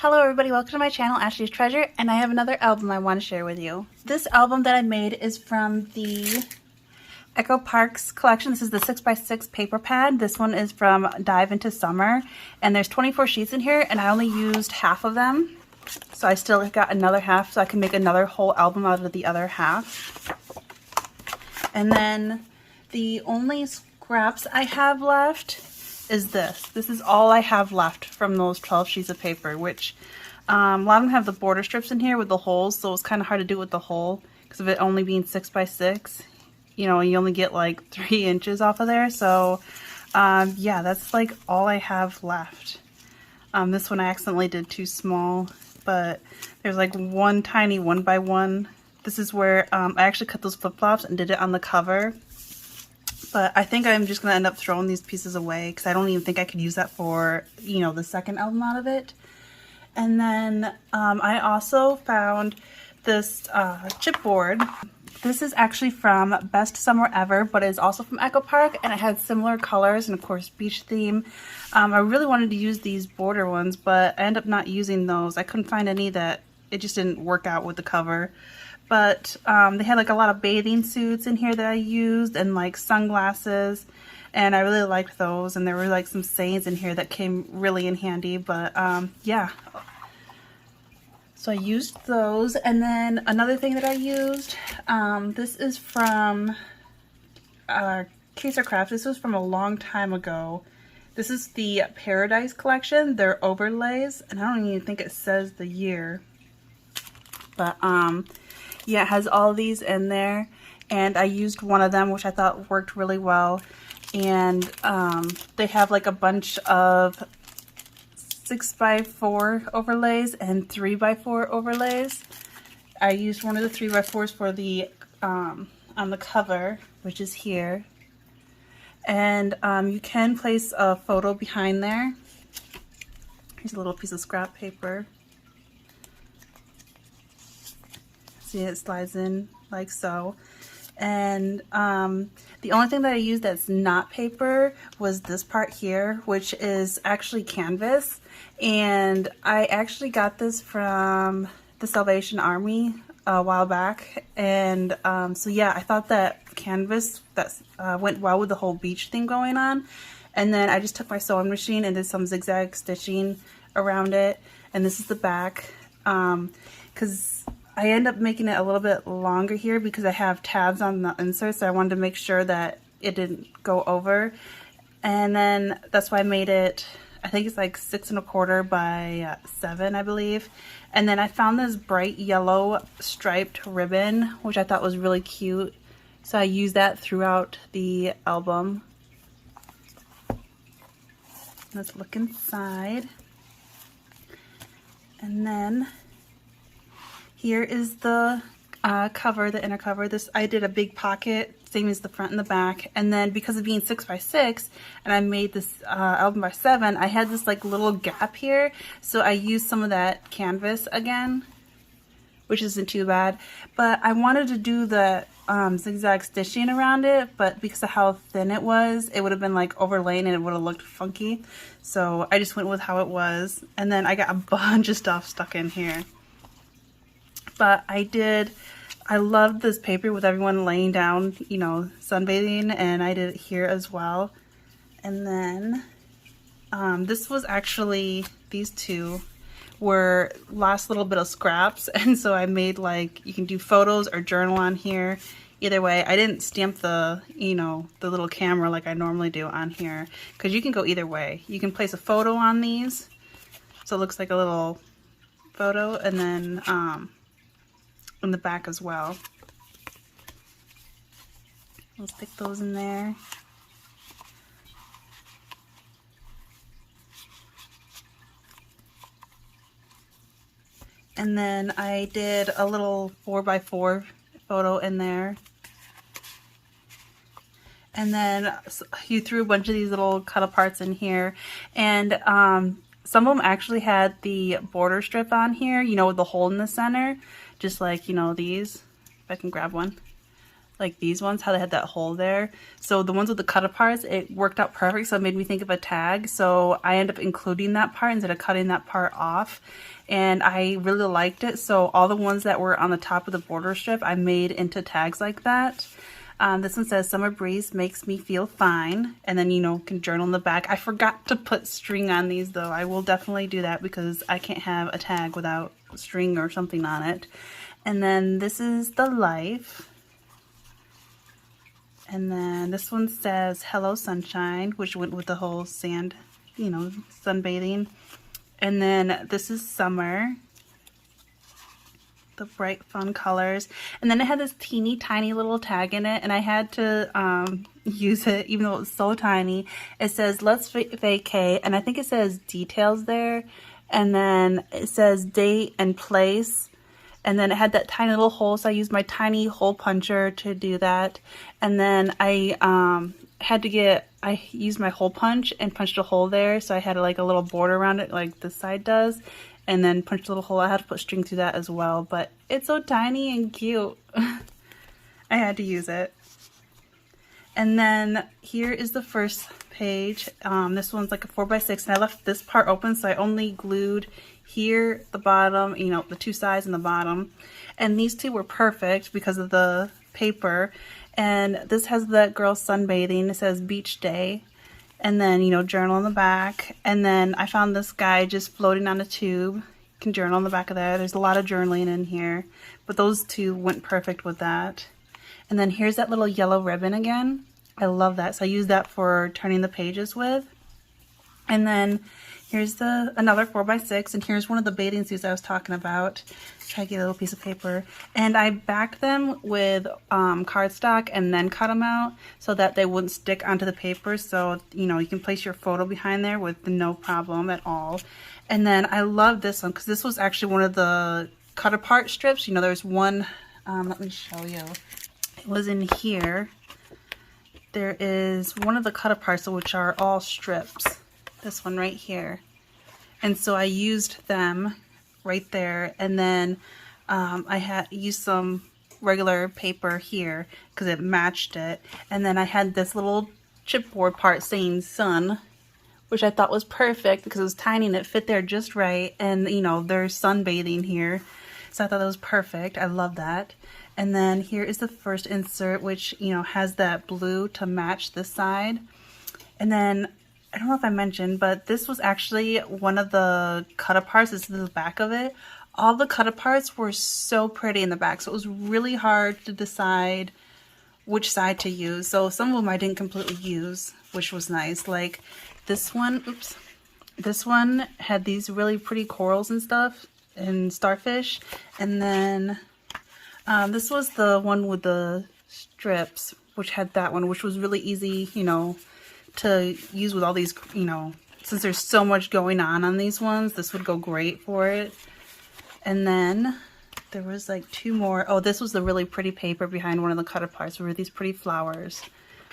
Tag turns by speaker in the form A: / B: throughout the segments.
A: Hello everybody, welcome to my channel, Ashley's Treasure, and I have another album I want to share with you. This album that I made is from the Echo Parks collection. This is the 6x6 paper pad. This one is from Dive Into Summer, and there's 24 sheets in here, and I only used half of them. So I still got another half, so I can make another whole album out of the other half. And then the only scraps I have left is this. This is all I have left from those 12 sheets of paper, which a lot of them have the border strips in here with the holes, so it's kind of hard to do with the hole because of it only being 6x6. You know, you only get like 3 inches off of there. So yeah, that's like all I have left. This one I accidentally did too small, but there's like one tiny 1x1. This is where I actually cut those flip-flops and did it on the cover. But I think I'm just going to end up throwing these pieces away because I don't even think I could use that for, you know, the second album out of it. And then I also found this chipboard. This is actually from Best Summer Ever, but it's also from Echo Park, and it had similar colors and, of course, beach theme. I really wanted to use these border ones, but I ended up not using those. I couldn't find any that it just didn't work out with the cover. But they had like a lot of bathing suits in here that I used and like sunglasses, and I really liked those, and there were like some sayings in here that came really in handy. But yeah, so I used those. And then another thing that I used, this is from Kaser Craft. This was from a long time ago. This is the Paradise collection. They're overlays, and I don't even think it says the year, but yeah, it has all these in there, and I used one of them, which I thought worked really well. And they have like a bunch of 6x4 overlays and 3x4 overlays. I used one of the 3x4s for the on the cover, which is here. And you can place a photo behind there. Here's a little piece of scrap paper. See, it slides in like so. And the only thing that I used that's not paper was this part here, which is actually canvas. And I actually got this from the Salvation Army a while back. And so yeah, I thought that canvas that went well with the whole beach thing going on. And then I just took my sewing machine and did some zigzag stitching around it. And this is the back, because I end up making it a little bit longer here because I have tabs on the insert, so I wanted to make sure that it didn't go over. And then that's why I made it, I think it's like 6 1/4 by 7, I believe. And then I found this bright yellow striped ribbon, which I thought was really cute, so I used that throughout the album. Let's look inside. And then here is the cover, the inner cover. This, I did a big pocket, same as the front and the back. And then because of being 6x6, and I made this album by 7, I had this like little gap here. So I used some of that canvas again, which isn't too bad. But I wanted to do the zigzag stitching around it, but because of how thin it was, it would have been like overlain and it would have looked funky. So I just went with how it was. And then I got a bunch of stuff stuck in here. But I loved this paper with everyone laying down, you know, sunbathing, and I did it here as well. And then this was actually, these two were last little bit of scraps, and so I made like, you can do photos or journal on here. Either way, I didn't stamp the, you know, the little camera like I normally do on here, because you can go either way. You can place a photo on these, so it looks like a little photo, and then in the back as well. We'll stick those in there. And then I did a little 4x4 photo in there. And then you threw a bunch of these little cut aparts in here. And some of them actually had the border strip on here, you know, with the hole in the center. Just like, you know, these, if I can grab one, like these ones, how they had that hole there. So the ones with the cut aparts, it worked out perfect, so it made me think of a tag. So I ended up including that part instead of cutting that part off, and I really liked it. So all the ones that were on the top of the border strip, I made into tags like that. This one says, "Summer breeze makes me feel fine." And then, you know, can journal in the back. I forgot to put string on these though. I will definitely do that because I can't have a tag without string or something on it. And then this is the life. And then this one says, "Hello Sunshine," which went with the whole sand, you know, sunbathing. And then this is summer. The bright fun colors, and then it had this teeny tiny little tag in it, and I had to use it even though it was so tiny. It says, "Let's vacay," and I think it says details there, and then it says date and place, and then it had that tiny little hole, so I used my tiny hole puncher to do that. And then I used my hole punch and punched a hole there, so I had like a little border around it like this side does, and then punched a little hole. I had to put string through that as well, but it's so tiny and cute. I had to use it. And then here is the first page. This one's like a 4x6, and I left this part open, so I only glued here, the bottom, you know, the two sides and the bottom. And these two were perfect because of the paper. And this has the girl sunbathing. It says beach day. And then, you know, journal on the back. And then I found this guy just floating on a tube. You can journal on the back of that. There's a lot of journaling in here, but those two went perfect with that. And then here's that little yellow ribbon again. I love that. So I use that for turning the pages with. And then here's another 4x6, and here's one of the bathing suits I was talking about. Try to get a little piece of paper. And I backed them with cardstock and then cut them out so that they wouldn't stick onto the paper. So, you know, you can place your photo behind there with no problem at all. And then I love this one because this was actually one of the cut apart strips. You know, there's one, let me show you. It was in here. There is one of the cut aparts which are all strips. This one right here. And so I used them right there, and then I had used some regular paper here because it matched it, and then I had this little chipboard part saying sun, which I thought was perfect because it was tiny and it fit there just right, and you know, there's sunbathing here, so I thought that was perfect. I love that. And then here is the first insert, which, you know, has that blue to match this side. And then I don't know if I mentioned, but this was actually one of the cut aparts. This is the back of it. All the cut aparts were so pretty in the back, so it was really hard to decide which side to use. So some of them I didn't completely use, which was nice. Like this one, oops. This one had these really pretty corals and stuff and starfish. And then this was the one with the strips, which had that one, which was really easy, you know, to use with all these, you know, since there's so much going on these ones, this would go great for it. And then there was like two more. Oh, this was the really pretty paper behind one of the cut aparts were these pretty flowers,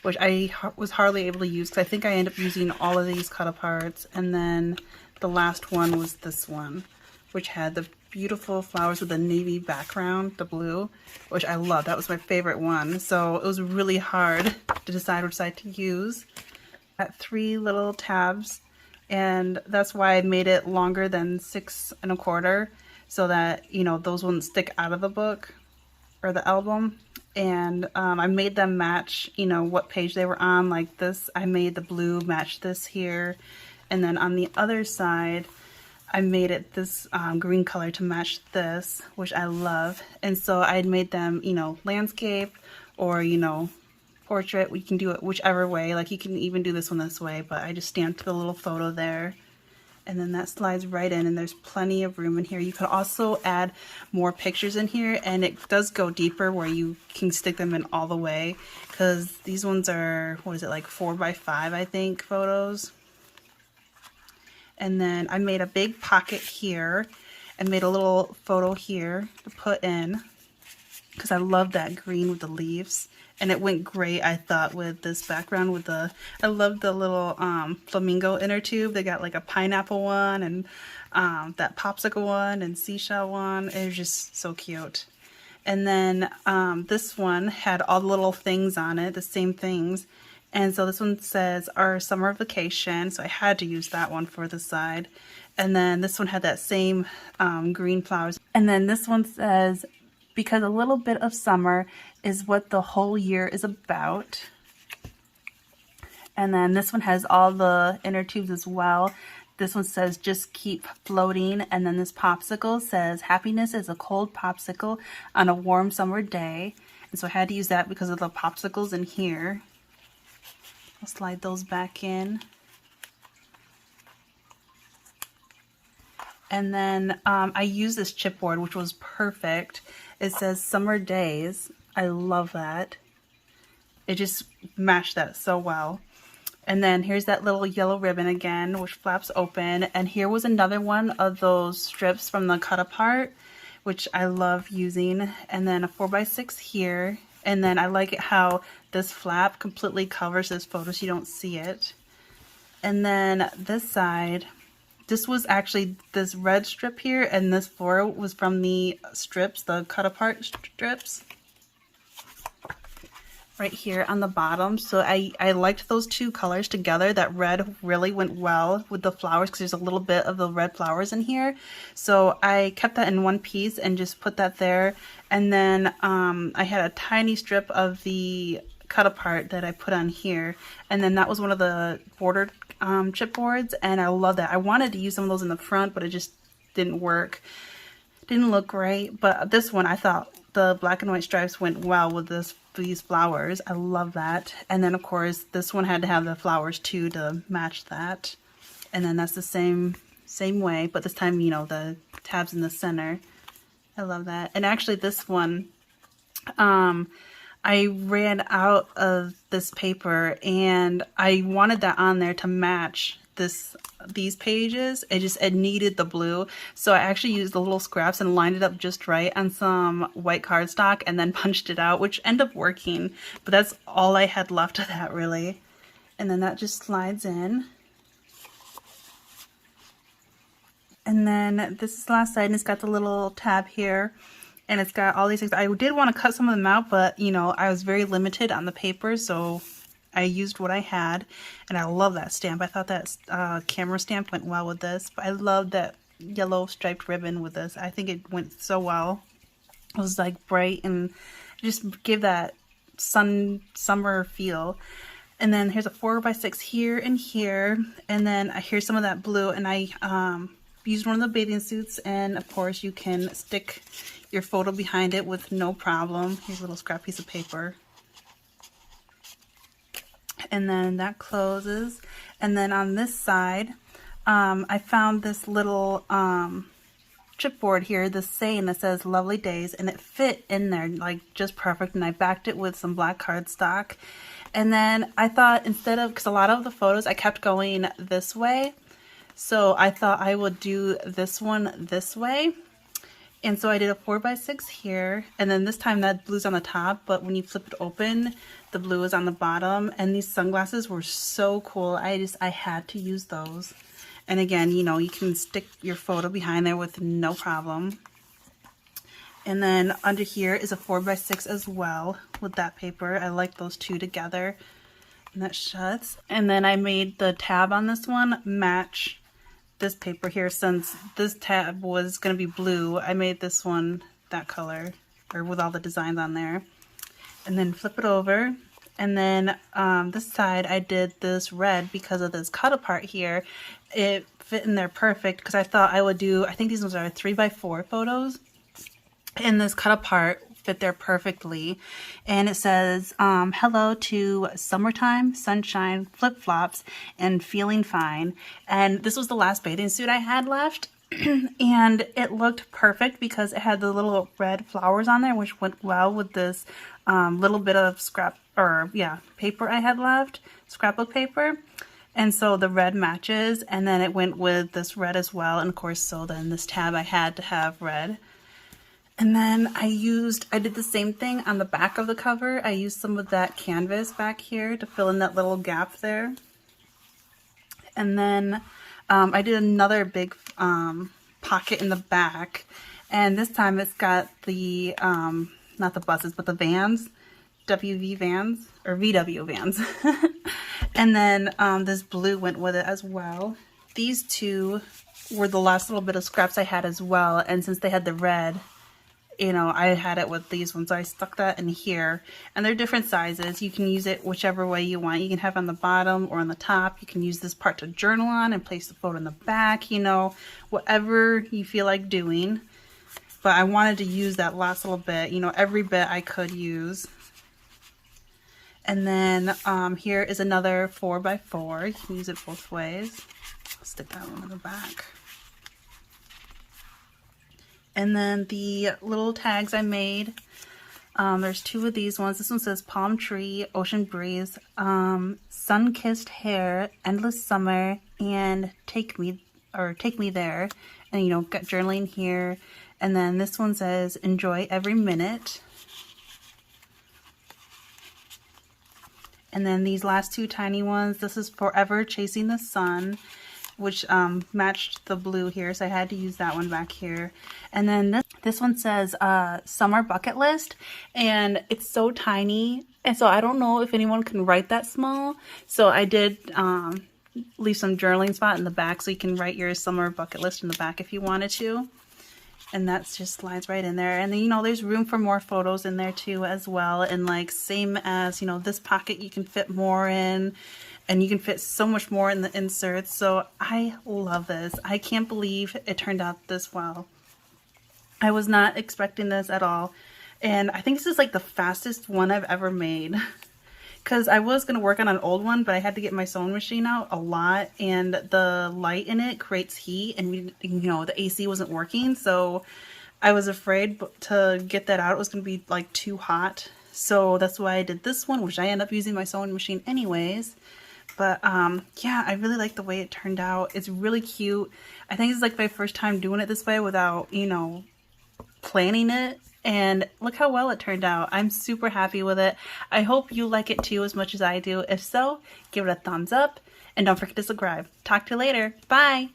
A: which I was hardly able to use because I think I ended up using all of these cut aparts. And then the last one was this one, which had the beautiful flowers with the navy background, the blue, which I love. That was my favorite one. So it was really hard to decide which side to use. Got 3 little tabs, and that's why I made it longer than 6 1/4, so that, you know, those wouldn't stick out of the book or the album. And I made them match, you know, what page they were on. Like this, I made the blue match this here, and then on the other side I made it this green color to match this, which I love. And so I had made them, you know, landscape or, you know, portrait. We can do it whichever way. Like you can even do this one this way, but I just stamped the little photo there, and then that slides right in, and there's plenty of room in here. You can also add more pictures in here, and it does go deeper where you can stick them in all the way, because these ones are, what is it, like 4x5 I think photos. And then I made a big pocket here and made a little photo here to put in because I love that green with the leaves. And it went great, I thought, with this background with the, I love the little flamingo inner tube. They got like a pineapple one and that popsicle one and seashell one. It was just so cute. And then this one had all the little things on it, the same things. And so this one says our summer vacation, so I had to use that one for the side. And then this one had that same green flowers. And then this one says, because a little bit of summer is what the whole year is about. And then this one has all the inner tubes as well. This one says, just keep floating. And then this popsicle says, happiness is a cold popsicle on a warm summer day. And so I had to use that because of the popsicles in here. I'll slide those back in. And then I used this chipboard, which was perfect. It says summer days. I love that. It just matched that so well. And then here's that little yellow ribbon again, which flaps open. And here was another one of those strips from the cut apart, which I love using. And then a 4x6 here. And then I like it how this flap completely covers this photo so you don't see it. And then this side, this was actually this red strip here, and this floral was from the strips, the cut apart strips. Right here on the bottom. So I liked those two colors together. That red really went well with the flowers because there's a little bit of the red flowers in here. So I kept that in one piece and just put that there. And then I had a tiny strip of the cut apart that I put on here. And then that was one of the bordered chipboards, and I love that. I wanted to use some of those in the front, but it just didn't work. Didn't look great. But this one, I thought the black and white stripes went well with these flowers. I love that. And then of course this one had to have the flowers too to match that. And then that's the same way, but this time, you know, the tabs in the center. I love that. And actually this one, I ran out of this paper and I wanted that on there to match these pages. It needed the blue, so I actually used the little scraps and lined it up just right on some white cardstock and then punched it out, which ended up working, but that's all I had left of that really. And then that just slides in. And then this is the last side, and it's got the little tab here, and it's got all these things. I did want to cut some of them out, but you know, I was very limited on the paper, so I used what I had. And I love that stamp. I thought that camera stamp went well with this, but I love that yellow striped ribbon with this. I think it went so well. It was like bright and just gave that summer feel. And then here's a 4x6 here and here, and then here's some of that blue, and I used one of the bathing suits, and of course you can stick your photo behind it with no problem. Here's a little scrap piece of paper. And then that closes. And then on this side, I found this little chipboard here, this saying that says lovely days, and it fit in there like just perfect, and I backed it with some black cardstock. And then I thought, instead of, because a lot of the photos I kept going this way, so I thought I would do this one this way. And so I did a 4x6 here, and then this time that blue's on the top, but when you flip it open, the blue is on the bottom. And these sunglasses were so cool. I had to use those. And again, you know, you can stick your photo behind there with no problem. And then under here is a 4x6 as well with that paper. I like those two together. And that shuts. And then I made the tab on this one match this paper here. Since this tab was going to be blue, I made this one that color, or with all the designs on there. And then flip it over, and then this side I did this red because of this cut apart here. It fit in there perfect because I thought I would do, I think these ones are 3x4 photos, and this cut apart fit there perfectly. And it says hello to summertime, sunshine, flip-flops, and feeling fine. And this was the last bathing suit I had left. And it looked perfect because it had the little red flowers on there, which went well with this little bit of paper I had left, scrapbook paper. And so the red matches, and then it went with this red as well. And of course, so then this tab I had to have red. And then I did the same thing on the back of the cover. I used some of that canvas back here to fill in that little gap there. And then I did another big pocket in the back, And this time it's got the, not the buses, but the vans, WV vans, or VW vans. And then this blue went with it as well. These two were the last little bit of scraps I had as well. And since they had the red, you know, I had it with these ones, so I stuck that in here. And they're different sizes. You can use it whichever way you want. You can have it on the bottom or on the top. You can use this part to journal on and place the photo in the back, you know, whatever you feel like doing. But I wanted to use that last little bit, you know, every bit I could use. And then here is another 4x4. You can use it both ways. I'll stick that one in the back. And then the little tags I made, there's two of these ones. This one says palm tree, ocean breeze, sun-kissed hair, endless summer, and take me there. And you know, got journaling here. And then this one says enjoy every minute. And then these last two tiny ones, this is forever chasing the sun, which matched the blue here, so I had to use that one back here. And then this one says summer bucket list, and it's so tiny, and so I don't know if anyone can write that small. So I did leave some journaling spot in the back, so you can write your summer bucket list in the back if you wanted to. And that's just slides right in there. And then, you know, there's room for more photos in there too as well. And like same as, you know, this pocket you can fit more in. And you can fit so much more in the inserts. So I love this. I can't believe it turned out this well. I was not expecting this at all. And I think this is like the fastest one I've ever made. Because I was going to work on an old one, but I had to get my sewing machine out a lot. And the light in it creates heat. And, you know, the AC wasn't working. So I was afraid to get that out. It was going to be like too hot. So that's why I did this one, which I end up using my sewing machine anyways. But yeah, I really like the way it turned out. It's really cute. I think it's like my first time doing it this way without, you know, planning it. And look how well it turned out. I'm super happy with it. I hope you like it too as much as I do. If so, give it a thumbs up and don't forget to subscribe. Talk to you later. Bye.